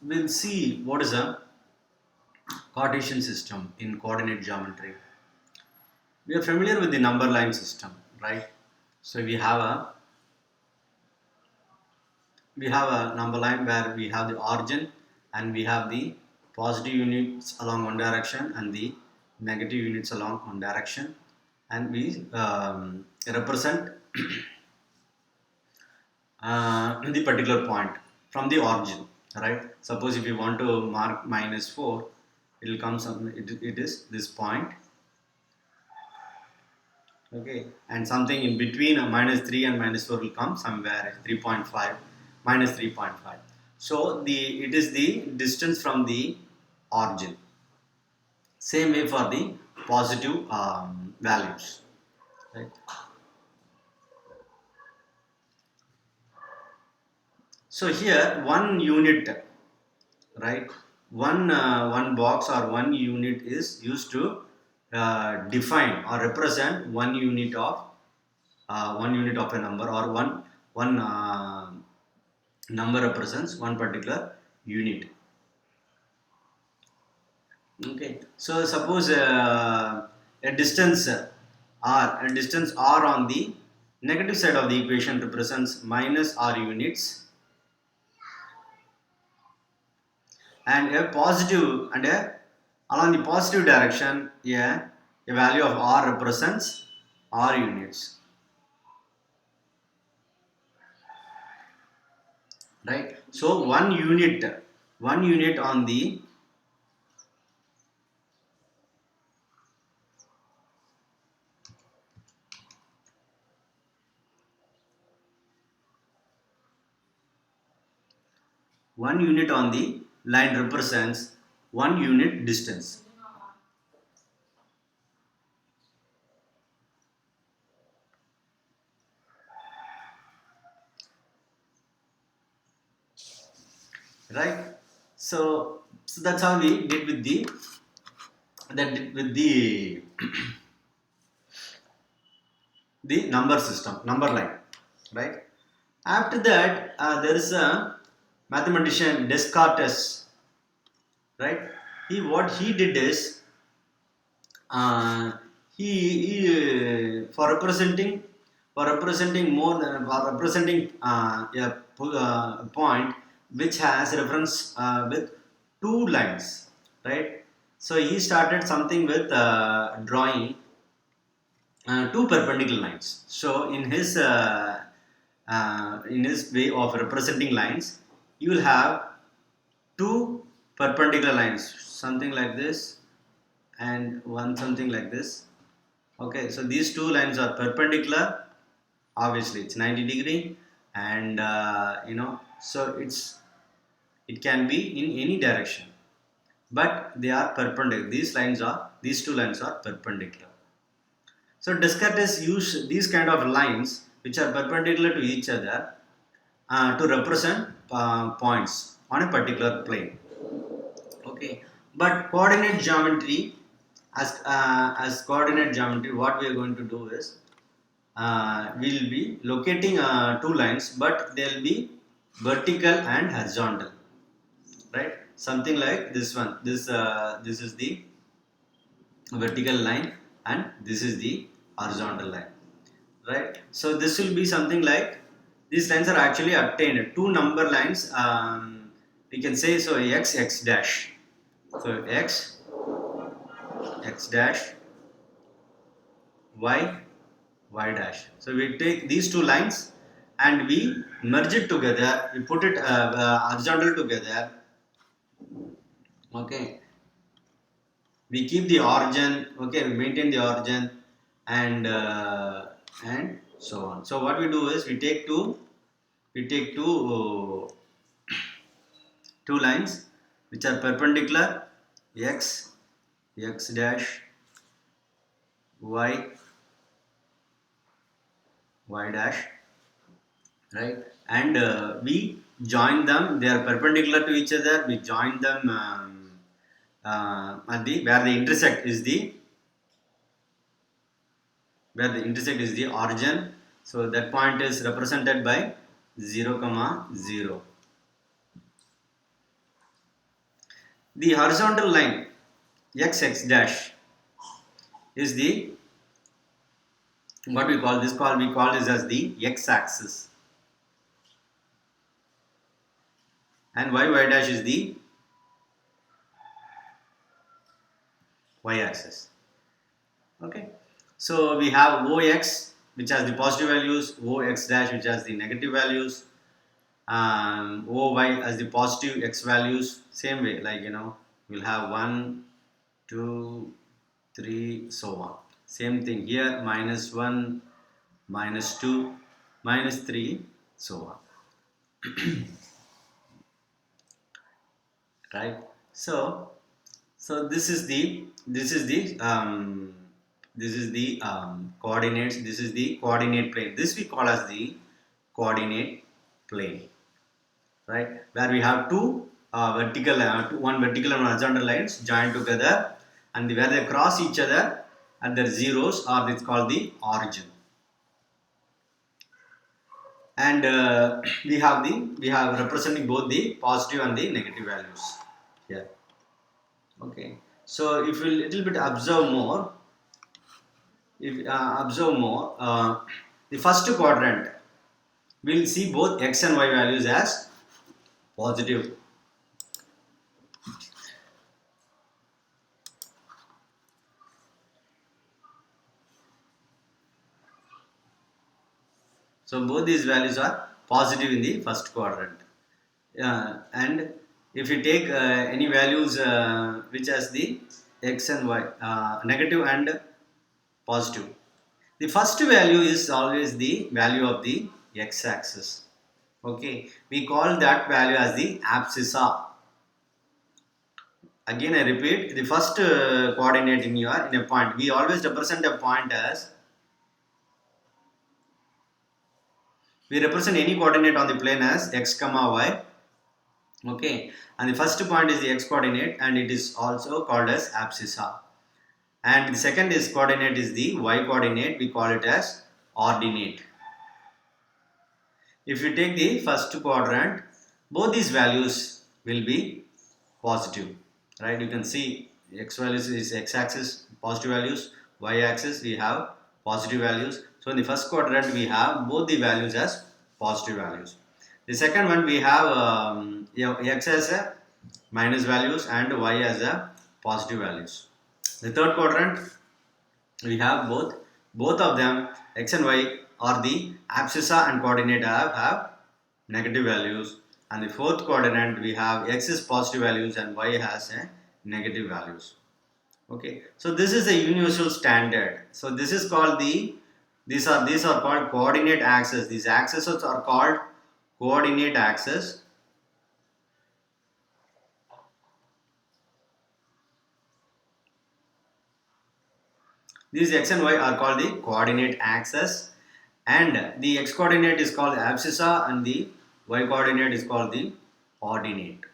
we'll see what is a Cartesian system in coordinate geometry. We are familiar with the number line system, right? So we have a number line where we have the origin and we have the positive units along one direction and the negative units along one direction, and we represent the particular point from the origin, right? Suppose if you want to mark -4, it will come some, it is this point, okay, and something in between -3 and -4 will come somewhere 3.5, -3.5. So it is the distance from the origin. Same way for the positive values, right? So here one unit, right? One box or one unit is used to define or represent one unit of a number, or one number represents one particular unit. Okay, so suppose a distance r on the negative side of the equation represents -r units, and a positive and a along the positive direction, a value of r represents r units, right? So one unit on the one unit on the line represents one unit distance, right? So that's how we did with the the number system, number line, right? After that, there is a mathematician Descartes, right? What he did is, uh, he for representing a point which has reference with two lines, right? So he started something with drawing two perpendicular lines. So in his way of representing lines, you will have two perpendicular lines, something like this, and one something like this. Okay, so these two lines are perpendicular. Obviously, it's 90-degree, and so it can be in any direction, but they are perpendicular. These two lines are perpendicular. So Descartes used these kind of lines which are perpendicular to each other to represent points on a particular plane. Okay, but as coordinate geometry, what we are going to do is, we'll be locating two lines, but they'll be vertical and horizontal, right? Something like this one. This is the vertical line, and this is the horizontal line, right? So this will be something like, these lines are actually obtained two number lines. We can say, so x dash, so x dash, y dash. So we take these two lines and we merge it together. We put it horizontal together. Okay, we keep the origin. Okay, we maintain the origin, and so on. So what we do is, we take two lines which are perpendicular, x dash, y dash, right? And we join them. They are perpendicular to each other. We join them at the where the intersect is the origin. So that point is represented by 0, 0. The horizontal line x dash is the what we call this we call this as the x axis, and y dash is the y axis. Okay, so we have ox which has the positive values, ox dash which has the negative values, oy as the positive x values. Same way, like we'll have 1, 2, 3, so on. Same thing here, -1, -2, -3, so on. Right? So this is the coordinates. This is the coordinate plane. This we call as the coordinate plane, right? Where we have one vertical and horizontal lines joined together, and where they cross each other at their zeros, or it's called the origin. And we have representing both the positive and the negative values here. Okay, so if we little bit observe more, the first quadrant, we'll see both x and y values as positive. So both these values are positive in the first quadrant. And if you take any values which has the x and y, negative and positive, the first value is always the value of the x-axis. Okay, we call that value as the abscissa. Again, I repeat, the first coordinate in a point, we always represent a point as, we represent any coordinate on the plane as x comma y. Okay, and the first point is the x coordinate, and it is also called as abscissa. And the second is coordinate is the y coordinate, we call it as ordinate. If you take the first quadrant, both these values will be positive, right? You can see x values is x-axis, positive values, y-axis we have positive values. So in the first quadrant we have both the values as positive values. The second one we have x as a minus values and y as a positive values. The third quadrant we have both of them, x and y are the abscissa and coordinate have negative values, and the fourth quadrant we have x is positive values and y has a negative values. Okay, so this is a universal standard. So this is called these are called coordinate axes. These axes are called coordinate axes. These x and y are called the coordinate axes, and the x coordinate is called the abscissa and the y coordinate is called the ordinate.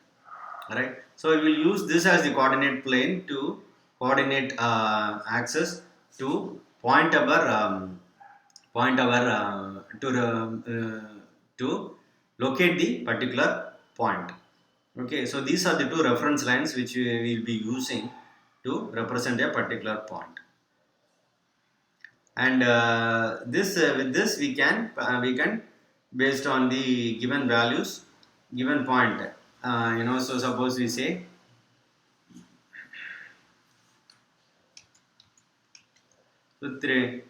Alright, so we will use this as the coordinate plane to coordinate axis to point our to locate the particular point. Okay, so these are the two reference lines which we will be using to represent a particular point. And with this we can based on the given values, given point, so suppose we say so 3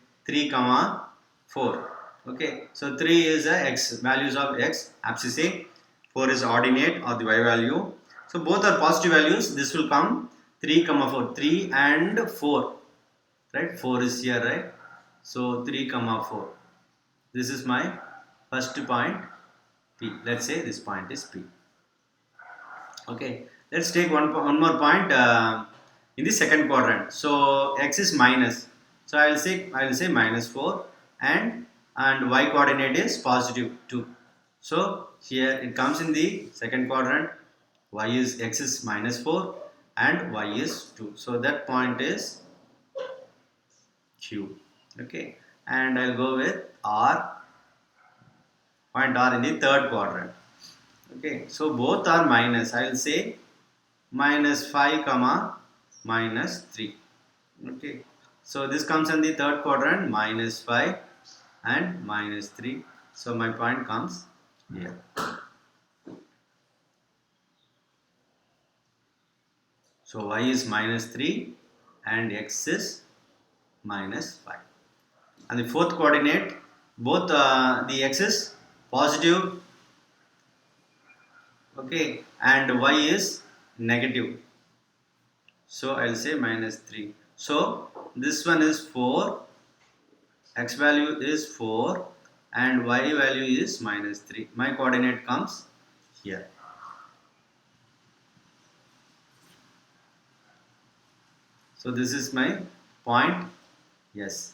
comma 4. Okay, so 3 is a x, values of x abscissa, 4 is ordinate or the y value. So both are positive values. This will come 3 comma 4, 3 and 4, right? 4 is here, right? So 3 comma 4. This is my first point P. Let's say this point is P. Okay, let's take one more point in the second quadrant. So x is minus. So I will say -4, and y coordinate is positive 2. So here it comes in the second quadrant. X is -4 and y is 2. So that point is Q. Okay, and I'll go with R. Point R in the third quadrant. Okay, so both are minus. I will say minus 5 comma minus 3. Okay, so this comes in the third quadrant, minus 5 and minus 3. So my point comes here. So y is minus 3 and x is minus 5. And the fourth coordinate, both the x is positive, okay, and y is negative. So I'll say minus 3. So this one is 4, x value is 4 and y value is minus 3. My coordinate comes here. So this is my point, yes,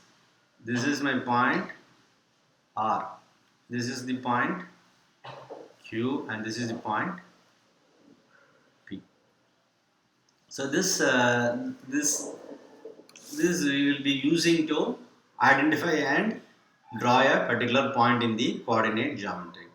this is my point R. This is the point Q and this is the point P. So this we will be using to identify and draw a particular point in the coordinate geometry.